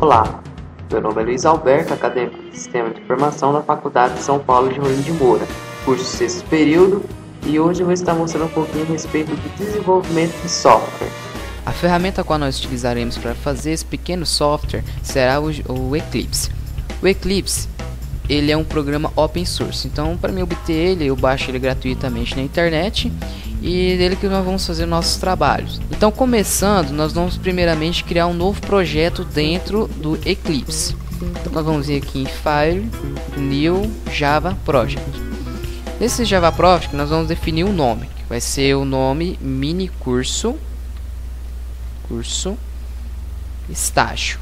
Olá, meu nome é Luiz Alberto, acadêmico de Sistema de Informação da Faculdade de São Paulo de Rolim de Moura, curso sexto período, e hoje eu vou estar mostrando um pouquinho a respeito do desenvolvimento de software. A ferramenta a qual nós utilizaremos para fazer esse pequeno software será o Eclipse. O Eclipse ele é um programa open source, então para mim obter ele, eu baixo ele gratuitamente na internet e dele que nós vamos fazer nossos trabalhos. Então, começando, nós vamos primeiramente criar um novo projeto dentro do Eclipse. Então nós vamos vir aqui em File, New Java Project. Nesse Java Project nós vamos definir um nome, que vai ser o nome mini curso estágio.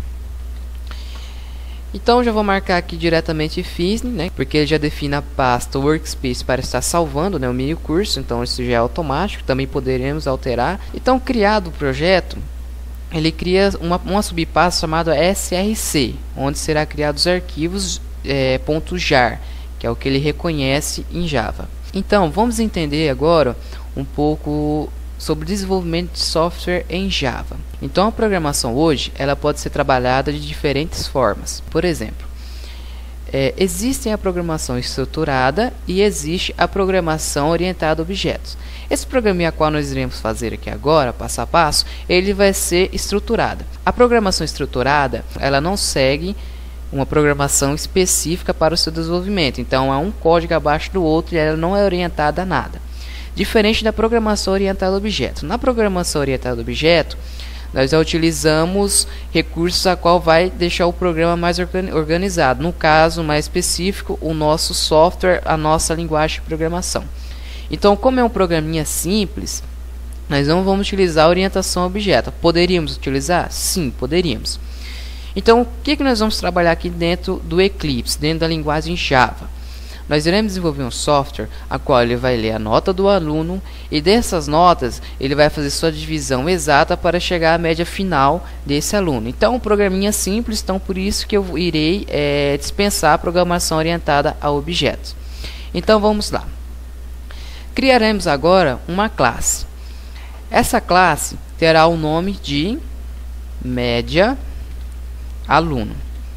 Então já vou marcar aqui diretamente Finish, né? Porque ele já define a pasta Workspace para estar salvando, né, o mini curso. Então isso já é automático. Também poderemos alterar. Então, criado o projeto, ele cria uma subpasta chamada src, onde será criados os arquivos .jar, que é o que ele reconhece em Java. Então vamos entender agora um pouco sobre desenvolvimento de software em Java. Então a programação hoje ela pode ser trabalhada de diferentes formas. Por exemplo, existe a programação estruturada e existe a programação orientada a objetos. Esse programinha qual nós iremos fazer aqui agora, passo a passo, ele vai ser estruturada. A programação estruturada ela não segue uma programação específica para o seu desenvolvimento. Então é um código abaixo do outro e ela não é orientada a nada. Diferente da programação orientada a objeto. Na programação orientada a objeto, nós já utilizamos recursos a qual vai deixar o programa mais organizado. No caso mais específico, o nosso software, a nossa linguagem de programação. Então, como é um programinha simples, nós não vamos utilizar a orientação a objeto. Poderíamos utilizar? Sim, poderíamos. Então, o que nós vamos trabalhar aqui dentro do Eclipse, dentro da linguagem Java? Nós iremos desenvolver um software a qual ele vai ler a nota do aluno e dessas notas ele vai fazer sua divisão exata para chegar à média final desse aluno. Então, um programinha simples, então por isso que eu irei dispensar a programação orientada a objetos. Então, vamos lá. Criaremos agora uma classe. Essa classe terá o nome de média aluno.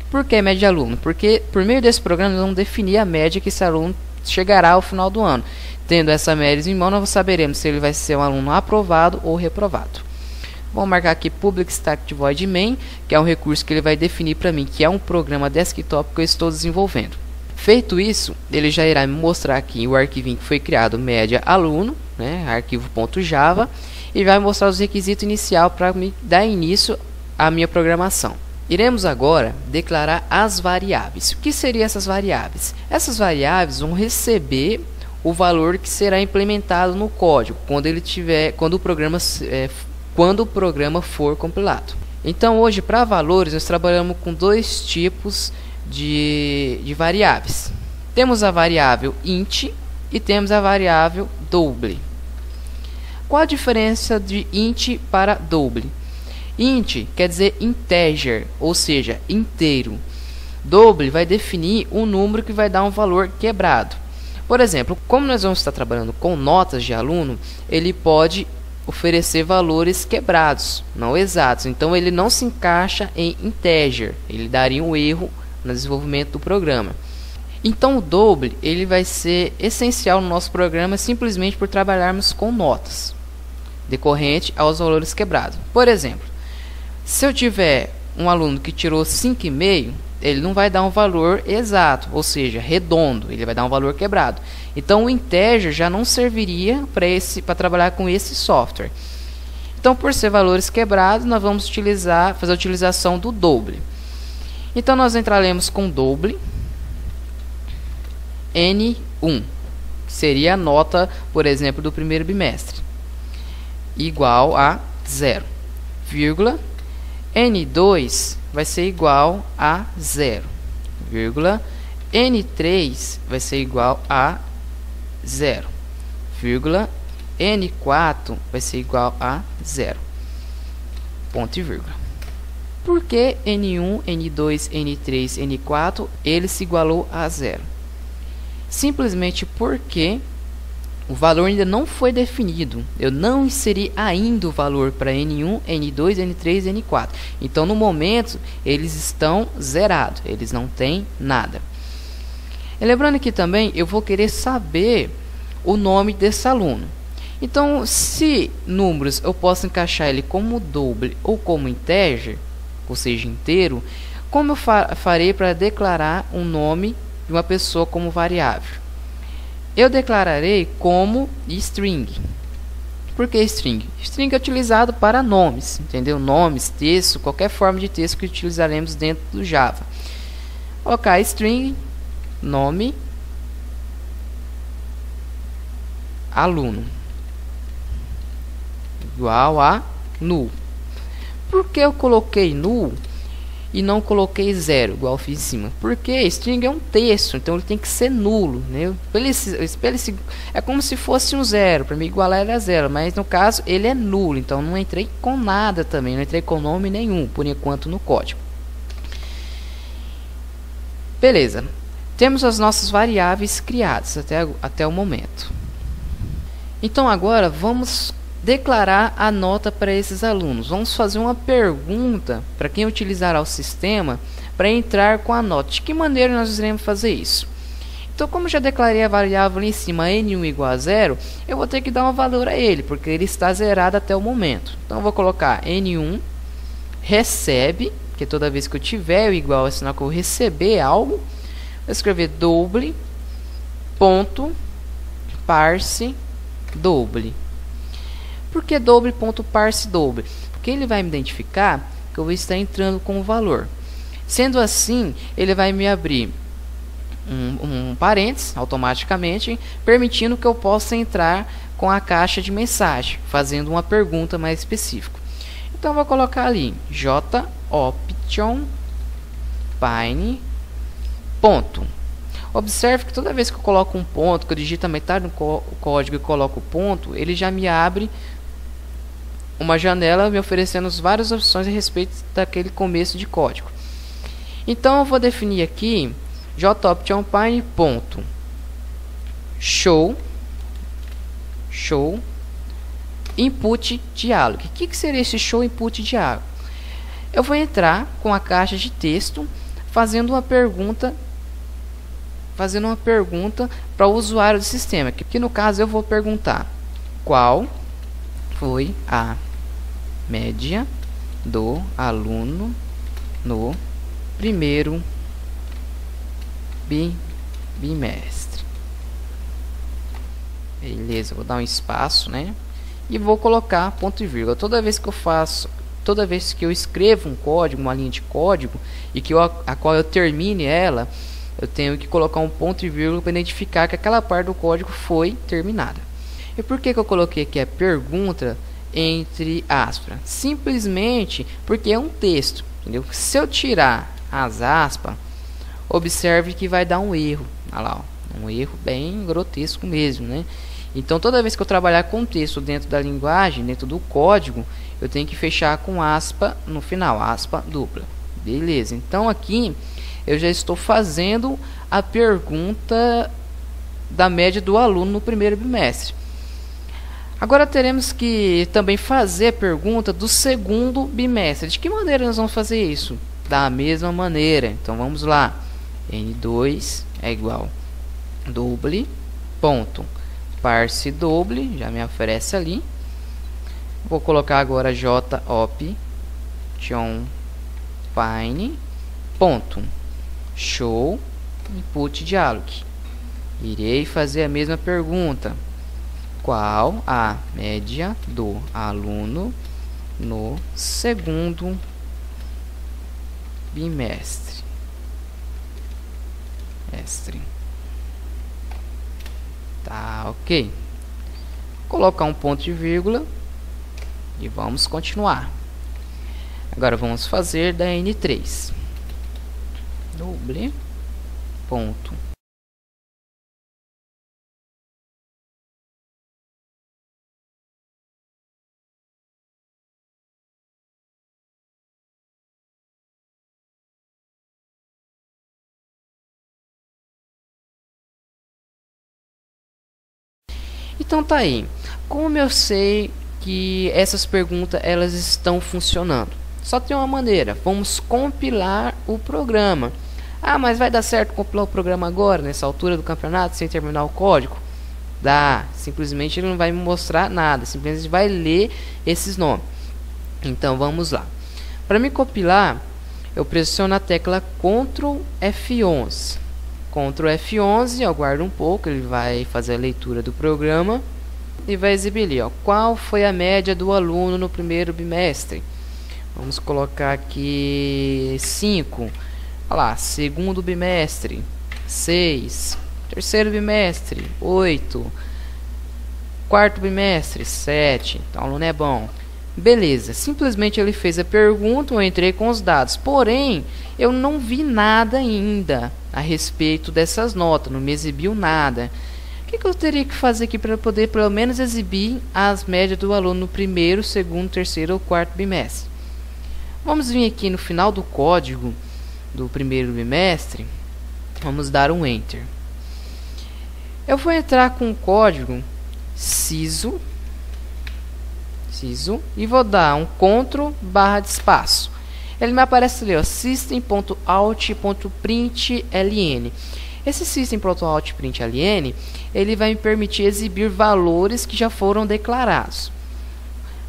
Por que média aluno? Porque por meio desse programa nós vamos definir a média que esse aluno chegará ao final do ano. Tendo essa média em mão, nós saberemos se ele vai ser um aluno aprovado ou reprovado. Vamos marcar aqui Public Static Void Main, que é um recurso que ele vai definir para mim, que é um programa desktop que eu estou desenvolvendo. Feito isso, ele já irá me mostrar aqui o arquivinho que foi criado, média aluno, né, arquivo.java, e vai mostrar os requisitos inicial para me dar início à minha programação. Iremos agora declarar as variáveis. O que seriam essas variáveis? Essas variáveis vão receber o valor que será implementado no código quando o programa for compilado. Então hoje, para valores, nós trabalhamos com dois tipos de variáveis. Temos a variável int e temos a variável double. Qual a diferença de int para double? Int quer dizer integer, ou seja, inteiro. Double vai definir um número que vai dar um valor quebrado. Por exemplo, como nós vamos estar trabalhando com notas de aluno, ele pode oferecer valores quebrados, não exatos. Então ele não se encaixa em integer, ele daria um erro no desenvolvimento do programa. Então o double ele vai ser essencial no nosso programa simplesmente por trabalharmos com notas decorrente aos valores quebrados. Por exemplo, se eu tiver um aluno que tirou 5,5, ele não vai dar um valor exato, ou seja, redondo, ele vai dar um valor quebrado. Então o integer já não serviria para trabalhar com esse software. Então, por ser valores quebrados, nós vamos fazer a utilização do double. Então nós entraremos com double N1, que seria a nota, por exemplo, do primeiro bimestre, igual a 0, vírgula, N2 vai ser igual a 0, vírgula, N3 vai ser igual a 0, vírgula, N4 vai ser igual a 0, ponto e vírgula. Por que N1, N2, N3, N4 ele se igualou a 0? Simplesmente porque o valor ainda não foi definido. Eu não inseri ainda o valor para N1, N2, N3 e N4. Então, no momento, eles estão zerados. Eles não têm nada. E lembrando que também eu vou querer saber o nome desse aluno. Então, se números eu posso encaixar ele como double ou como integer, ou seja, inteiro, como eu farei para declarar um nome de uma pessoa como variável? Eu declararei como string. Por que string? String é utilizado para nomes, entendeu? Nomes, texto, qualquer forma de texto que utilizaremos dentro do Java. Colocar string, nome, aluno, igual a null. Por que eu coloquei null e não coloquei zero, igual eu fiz em cima? Porque string é um texto, então ele tem que ser nulo, né? É como se fosse um zero, para mim igualar ele a zero, mas no caso ele é nulo, então não entrei com nada também, não entrei com nome nenhum, por enquanto, no código. Beleza, temos as nossas variáveis criadas até o momento. Então agora vamos declarar a nota para esses alunos. Vamos fazer uma pergunta para quem utilizará o sistema para entrar com a nota. De que maneira nós iremos fazer isso? Então, como já declarei a variável ali em cima, n1 igual a 0, eu vou ter que dar um valor a ele, porque ele está zerado até o momento. Então, eu vou colocar n1 recebe, que toda vez que eu tiver o igual, é sinal que eu receber algo. Vou escrever double ponto parse double. Por que double.parse double? Porque ele vai me identificar que eu vou estar entrando com o valor. Sendo assim, ele vai me abrir um parênteses automaticamente, permitindo que eu possa entrar com a caixa de mensagem, fazendo uma pergunta mais específica. Então, eu vou colocar ali joption pine ponto. Observe que toda vez que eu coloco um ponto, que eu digito a metade do código e coloco o ponto, ele já me abre uma janela me oferecendo várias opções a respeito daquele começo de código. Então eu vou definir aqui joptionpine ponto show input diálogo. O que seria esse show input diálogo? Eu vou entrar com a caixa de texto fazendo uma pergunta para o usuário do sistema, que no caso eu vou perguntar qual foi a média do aluno no primeiro bimestre. Beleza, vou dar um espaço, né? E vou colocar ponto e vírgula. Toda vez que eu escrevo um código, uma linha de código, e a qual eu termine ela, eu tenho que colocar um ponto e vírgula para identificar que aquela parte do código foi terminada. E por que eu coloquei aqui a pergunta entre aspas? Simplesmente porque é um texto, entendeu? Se eu tirar as aspas, observe que vai dar um erro. Olha lá, ó, um erro bem grotesco mesmo, né? Então, toda vez que eu trabalhar com texto dentro da linguagem, dentro do código, eu tenho que fechar com aspa no final, aspa dupla. Beleza, então aqui eu já estou fazendo a pergunta da média do aluno no primeiro bimestre. Agora teremos que também fazer a pergunta do segundo bimestre. De que maneira nós vamos fazer isso? Da mesma maneira. Então vamos lá. N2 é igual double ponto parse double, já me oferece ali. Vou colocar agora joption pine ponto show input dialog. Irei fazer a mesma pergunta. Qual a média do aluno no segundo bimestre? Tá, ok. Vou colocar um ponto e vírgula e vamos continuar. Agora vamos fazer da N3. Double ponto Então tá aí. Como eu sei que essas perguntas elas estão funcionando? Só tem uma maneira. Vamos compilar o programa. Ah, mas vai dar certo compilar o programa agora, nessa altura do campeonato, sem terminar o código? Dá. Simplesmente ele não vai me mostrar nada. Simplesmente vai ler esses nomes. Então vamos lá. Para me compilar, eu pressiono a tecla Ctrl F11. Ctrl F11, aguardo um pouco, ele vai fazer a leitura do programa e vai exibir ali, ó, qual foi a média do aluno no primeiro bimestre. Vamos colocar aqui 5. Olha lá, segundo bimestre 6, terceiro bimestre 8, quarto bimestre 7. Então o aluno é bom. Beleza, simplesmente ele fez a pergunta, eu entrei com os dados, porém eu não vi nada ainda a respeito dessas notas, não me exibiu nada. O que eu teria que fazer aqui para poder pelo menos exibir as médias do aluno no primeiro, segundo, terceiro ou quarto bimestre? Vamos vir aqui no final do código do primeiro bimestre, vamos dar um Enter. Eu vou entrar com o código siso e vou dar um Ctrl barra de espaço. Ele me aparece ali, ó, system.out.println. Esse system.out.println, ele vai me permitir exibir valores que já foram declarados.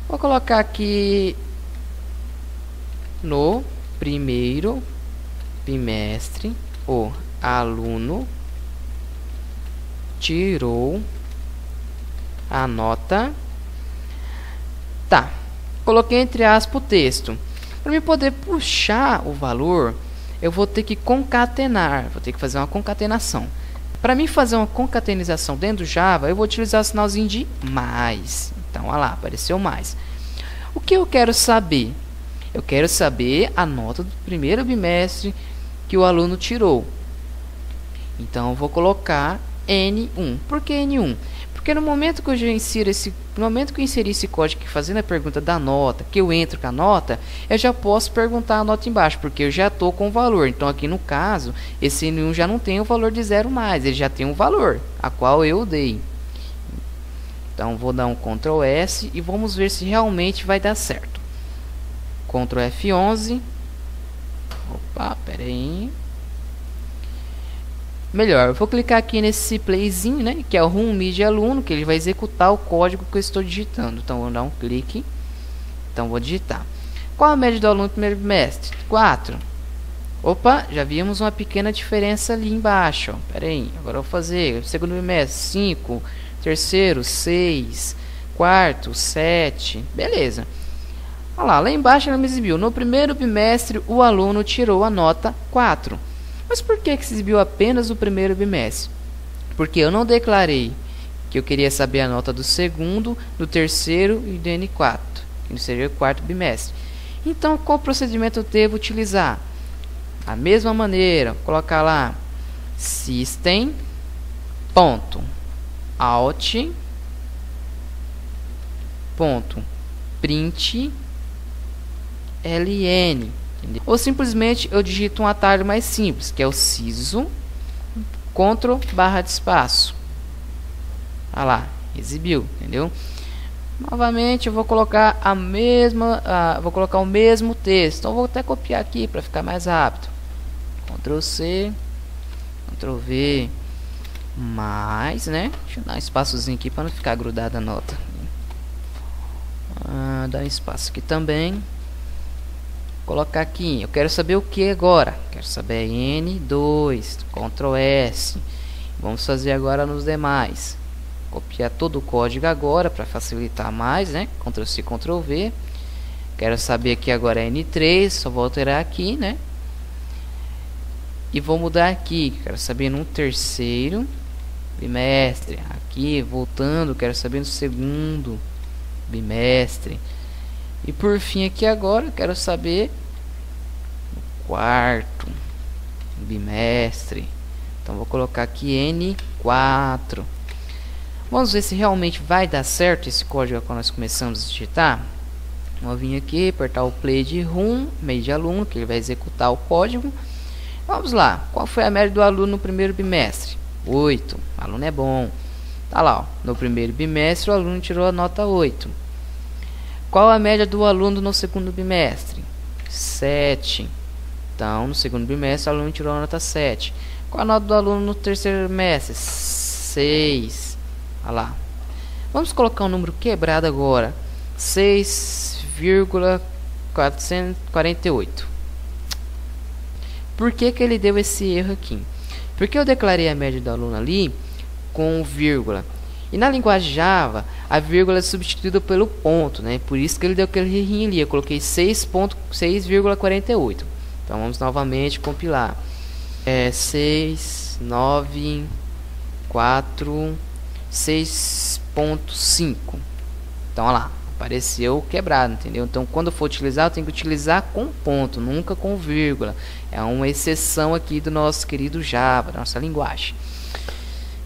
Vou colocar aqui no primeiro bimestre o aluno tirou a nota. Tá, coloquei entre aspas o texto. Para mim poder puxar o valor, eu vou ter que concatenar, vou ter que fazer uma concatenação. Para mim fazer uma concatenação dentro do Java, eu vou utilizar o sinalzinho de mais. Então, olha lá, apareceu mais. O que eu quero saber? Eu quero saber a nota do primeiro bimestre que o aluno tirou. Então, eu vou colocar N1. Por que N1? Porque no momento que eu inseri esse código aqui, fazendo a pergunta da nota, que eu entro com a nota, eu já posso perguntar a nota embaixo, porque eu já estou com o valor. Então aqui no caso, esse N1 já não tem o valor de 0 mais, ele já tem um valor, a qual eu dei. Então vou dar um Ctrl S e vamos ver se realmente vai dar certo. Ctrl F11. Opa, pera aí. Melhor, eu vou clicar aqui nesse playzinho, né, que é o Run Media Aluno, que ele vai executar o código que eu estou digitando. Então, vou dar um clique. Então, vou digitar. Qual a média do aluno no primeiro bimestre? 4. Opa, já vimos uma pequena diferença ali embaixo. Pera aí, agora eu vou fazer segundo bimestre, 5. Terceiro, 6. Quarto, 7. Beleza. Olha lá embaixo ela me exibiu. No primeiro bimestre, o aluno tirou a nota 4. Mas por que se exibiu apenas o primeiro bimestre? Porque eu não declarei que eu queria saber a nota do segundo, do terceiro e do N4, que seria o quarto bimestre. Então, qual procedimento eu devo utilizar? A mesma maneira, vou colocar lá system.out.println. Ou simplesmente eu digito um atalho mais simples, que é o siso, Ctrl barra de espaço. Olha lá, exibiu, entendeu? Novamente eu vou colocar o mesmo texto. Então vou até copiar aqui para ficar mais rápido. Ctrl C, Ctrl V, mais, né? Deixa eu dar um espaçozinho aqui para não ficar grudada a nota. Dá um espaço aqui também. Colocar aqui, eu quero saber o que agora? Quero saber N2, Ctrl S. Vamos fazer agora nos demais. Copiar todo o código agora para facilitar mais, né? Ctrl C, Ctrl V. Quero saber aqui agora N3, só vou alterar aqui, né? E vou mudar aqui, quero saber no terceiro bimestre. Aqui, voltando, quero saber no segundo bimestre. E por fim aqui agora, quero saber no quarto bimestre. Então vou colocar aqui N4. Vamos ver se realmente vai dar certo esse código quando nós começamos a digitar. Vou vir aqui, apertar o play de Run Media Aluno, que ele vai executar o código. Vamos lá, qual foi a média do aluno no primeiro bimestre? 8, o aluno é bom. Tá lá, ó, no primeiro bimestre o aluno tirou a nota 8. Qual a média do aluno no segundo bimestre? 7. Então, no segundo bimestre o aluno tirou a nota 7. Qual a nota do aluno no terceiro bimestre? 6. Olha lá. Vamos colocar um número quebrado agora. 6,448. Por que que ele deu esse erro aqui? Porque eu declarei a média do aluno ali com vírgula. E na linguagem Java, a vírgula é substituída pelo ponto, né? Por isso que ele deu aquele errinho ali. Eu coloquei 6,48. Então vamos novamente compilar. 6, 9, 4, 6.5. Então, olha lá, apareceu quebrado, entendeu? Então, quando eu for utilizar, eu tenho que utilizar com ponto, nunca com vírgula. É uma exceção aqui do nosso querido Java, da nossa linguagem.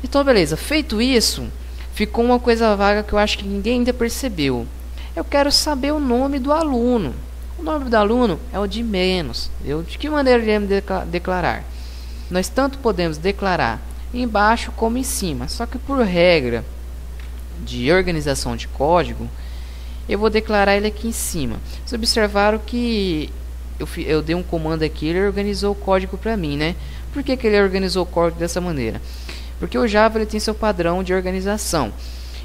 Então, beleza. Feito isso, ficou uma coisa vaga que eu acho que ninguém ainda percebeu. Eu quero saber o nome do aluno. O nome do aluno é o de menos. De que maneira iremos declarar? Nós tanto podemos declarar embaixo como em cima. Só que por regra de organização de código, eu vou declarar ele aqui em cima. Vocês observaram que eu dei um comando aqui, ele organizou o código para mim, né? Por que que ele organizou o código dessa maneira? Porque o Java ele tem seu padrão de organização.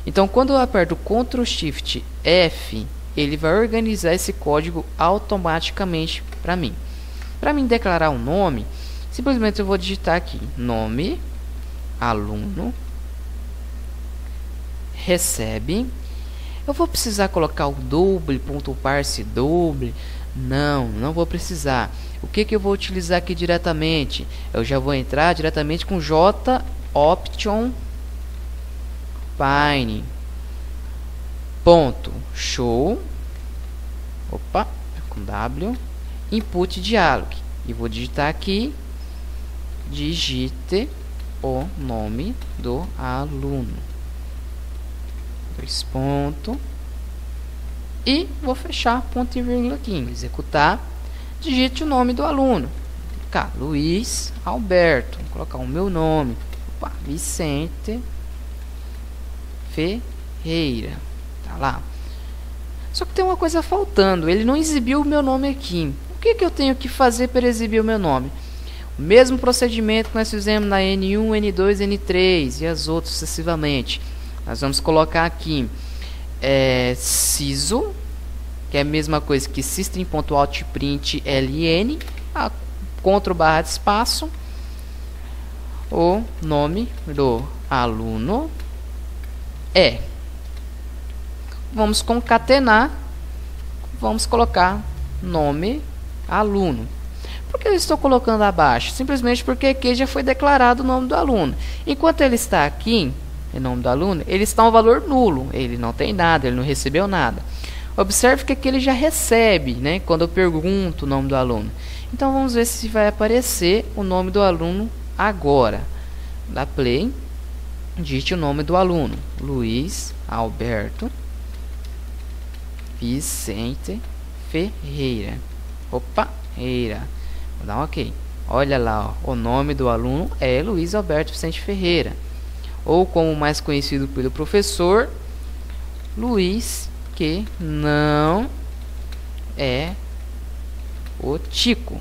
Então, quando eu aperto Ctrl Shift F, ele vai organizar esse código automaticamente para mim. Para mim declarar um nome, simplesmente eu vou digitar aqui nome aluno recebe. Eu vou precisar colocar o double.parse double? Não vou precisar. O que que eu vou utilizar aqui diretamente? Eu já vou entrar diretamente com JOption Pine ponto show, opa, com W, input dialog, e vou digitar aqui, digite o nome do aluno, 2 pontos, e vou fechar ponto e vírgula aqui, executar, digite o nome do aluno, cá, Luiz Alberto, vou colocar o meu nome, opa, Vicente Ferreira. Lá. Só que tem uma coisa faltando, ele não exibiu o meu nome aqui. O que que eu tenho que fazer para exibir o meu nome? O mesmo procedimento que nós fizemos na N1, N2, N3 e as outras sucessivamente. Nós vamos colocar aqui siso, que é a mesma coisa que system.out.println, Ctrl barra de espaço, o nome do aluno é. Vamos concatenar, vamos colocar nome aluno. Por que eu estou colocando abaixo? Simplesmente porque aqui já foi declarado o nome do aluno. Enquanto ele está aqui, o nome do aluno, ele está um valor nulo. Ele não tem nada, ele não recebeu nada. Observe que aqui ele já recebe, né, quando eu pergunto o nome do aluno. Então vamos ver se vai aparecer o nome do aluno agora. Dá play, digite o nome do aluno. Luiz Alberto Vicente Ferreira. Opa, Ferreira. Vou dar um ok. Olha lá, ó, o nome do aluno é Luiz Alberto Vicente Ferreira. Ou como mais conhecido pelo professor, Luiz, que não é o Tico.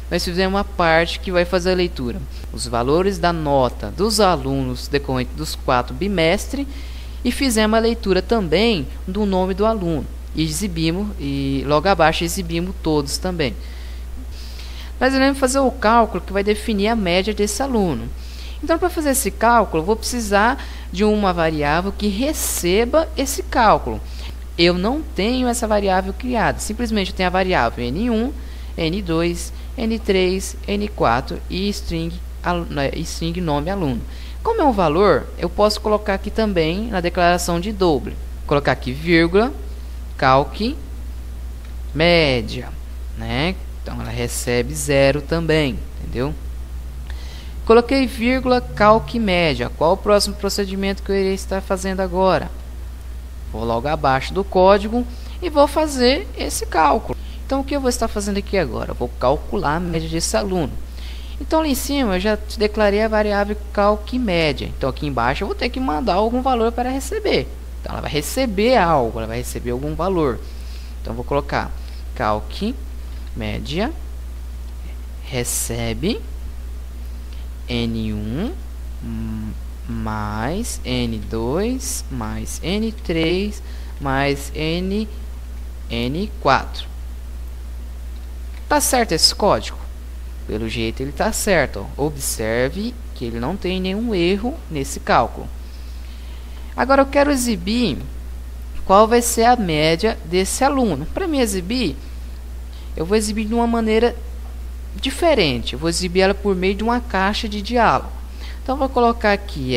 Nós fizemos uma parte que vai fazer a leitura. Os valores da nota dos alunos decorrentes dos 4 bimestres. E fizemos a leitura também do nome do aluno. E exibimos, e logo abaixo exibimos todos também. Nós iremos fazer o cálculo que vai definir a média desse aluno. Então, para fazer esse cálculo, eu vou precisar de uma variável que receba esse cálculo. Eu não tenho essa variável criada. Simplesmente eu tenho a variável N1, N2, N3, N4 e string nome aluno. Como é um valor, eu posso colocar aqui também na declaração de double. Colocar aqui vírgula, calc, média, né? Então ela recebe 0 também, entendeu? Coloquei vírgula, calc, média. Qual o próximo procedimento que eu irei estar fazendo agora? Vou logo abaixo do código e vou fazer esse cálculo. Então o que eu vou estar fazendo aqui agora? Eu vou calcular a média desse aluno. Então ali em cima eu já declarei a variável calc média. Então aqui embaixo eu vou ter que mandar algum valor para receber. Então ela vai receber algo, ela vai receber algum valor. Então eu vou colocar calc média recebe N1 mais N2 mais N3 mais N4. Tá certo esse código? Pelo jeito ele tá certo. Ó. Observe que ele não tem nenhum erro nesse cálculo. Agora eu quero exibir qual vai ser a média desse aluno. Para me exibir, eu vou exibir de uma maneira diferente. Eu vou exibir ela por meio de uma caixa de diálogo. Então eu vou colocar aqui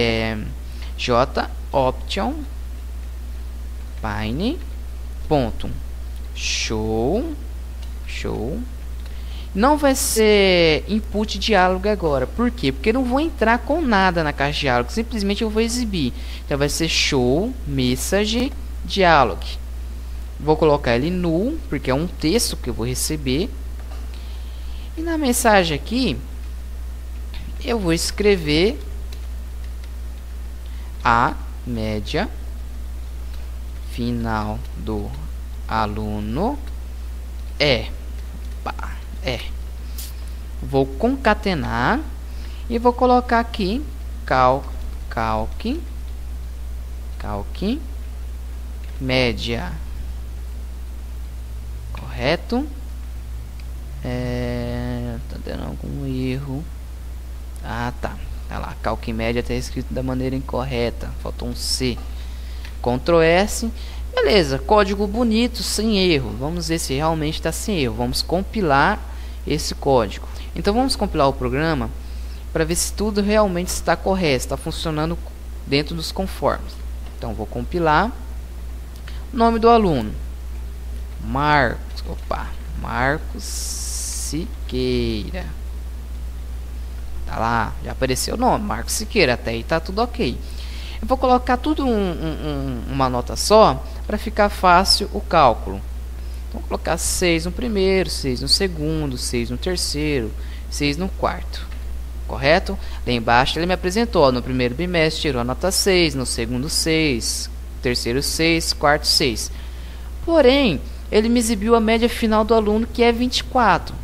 joption pine ponto show. Não vai ser input diálogo agora. Por quê? Porque eu não vou entrar com nada na caixa de diálogo. Simplesmente eu vou exibir. Então vai ser show message dialog. Vou colocar ele null, porque é um texto que eu vou receber. E na mensagem aqui, eu vou escrever a média final do aluno vou concatenar e vou colocar aqui calc média, correto? Tá dando algum erro. Tá lá, calc média está escrito da maneira incorreta, faltou um C. Ctrl S. Beleza, código bonito, sem erro. Vamos ver se realmente está sem erro. Vamos compilar esse código. Então vamos compilar o programa para ver se tudo realmente está correto, está funcionando dentro dos conformes. Então vou compilar. Nome do aluno: Marcos Siqueira. Tá lá, já apareceu o nome, Marcos Siqueira. Até aí tá tudo ok. Eu vou colocar tudo uma nota só para ficar fácil o cálculo. Então, vou colocar 6 no primeiro, 6 no segundo, 6 no terceiro, 6 no quarto. Correto? Lá embaixo ele me apresentou, ó, no primeiro bimestre tirou a nota 6, no segundo 6, terceiro 6, quarto 6. Porém, ele me exibiu a média final do aluno, que é 24.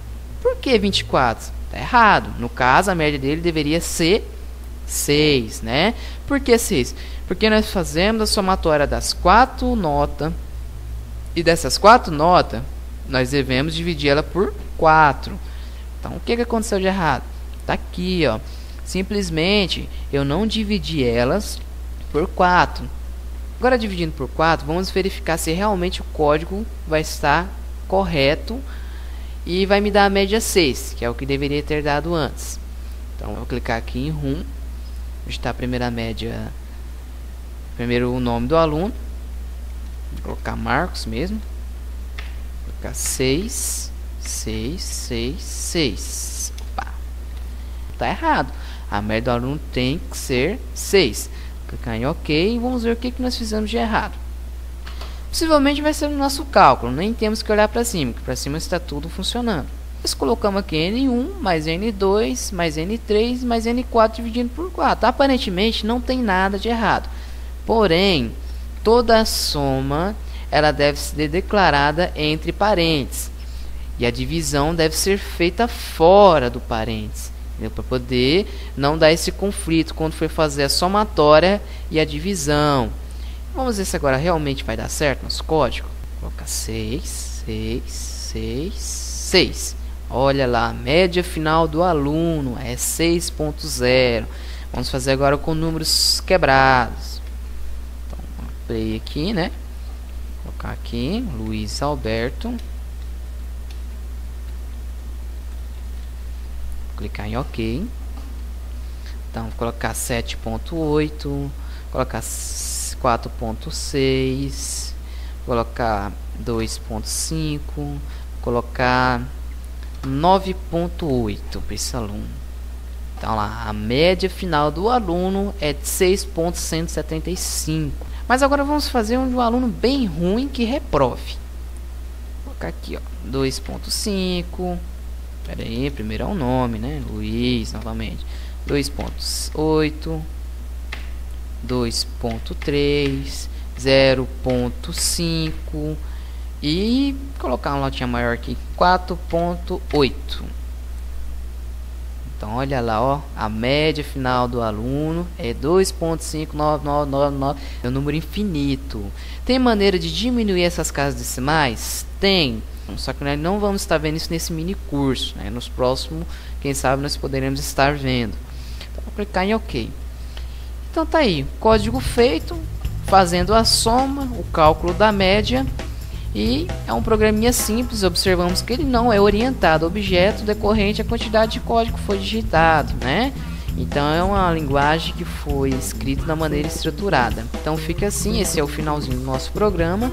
Por que 24? Tá errado. No caso, a média dele deveria ser 6, né? Por que 6? Porque nós fazemos a somatória das 4 notas. E dessas 4 notas, nós devemos dividir ela por 4. Então, o que aconteceu de errado? Tá aqui, ó. Simplesmente, eu não dividi elas por 4. Agora, dividindo por 4, vamos verificar se realmente o código vai estar correto e vai me dar a média 6, que é o que deveria ter dado antes. Então, eu vou clicar aqui em Run. Onde está a primeira média, primeiro o nome do aluno. Vou colocar Marcos mesmo. Vou colocar 6, 6, 6, 6. Opa. Tá errado. A média do aluno tem que ser 6. Vou clicar em OK e vamos ver o que nós fizemos de errado. Possivelmente vai ser no nosso cálculo. Nem temos que olhar para cima, porque para cima está tudo funcionando. Nós colocamos aqui N1 mais N2 mais N3 mais N4 dividindo por 4. Aparentemente não tem nada de errado. Porém, toda a soma ela deve ser declarada entre parênteses. E a divisão deve ser feita fora do parênteses. Para poder não dar esse conflito quando for fazer a somatória e a divisão. Vamos ver se agora realmente vai dar certo nosso código. Vou colocar 6, 6, 6, 6. Olha lá, a média final do aluno é 6.0. Vamos fazer agora com números quebrados. Então, play aqui, né? Vou colocar aqui, Luiz Alberto. Vou clicar em OK. Então, vou colocar 7.8. Colocar 4.6. Colocar 2.5. Colocar 9.8 para esse aluno. Então lá, a média final do aluno é de 6.175. Mas agora vamos fazer um aluno bem ruim que reprove. Vou colocar aqui, ó, 2.5, Pera aí, primeiro é o nome, né? Luiz, novamente. 2.8, 2.3, 0.5 e colocar uma notinha maior aqui, 4.8. Então olha lá, ó, a média final do aluno é 2.59999, é um número infinito. Tem maneira de diminuir essas casas decimais? Tem, só que nós não vamos estar vendo isso nesse mini curso, né? Nos próximos, quem sabe nós poderemos estar vendo. Então vou clicar em OK. Então tá aí, código feito, fazendo a soma, o cálculo da média. E é um programinha simples, observamos que ele não é orientado a objeto decorrente à quantidade de código que foi digitado, né? Então é uma linguagem que foi escrita da maneira estruturada. Então fica assim, esse é o finalzinho do nosso programa.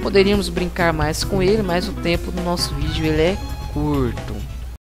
Poderíamos brincar mais com ele, mas o tempo do nosso vídeo ele é curto.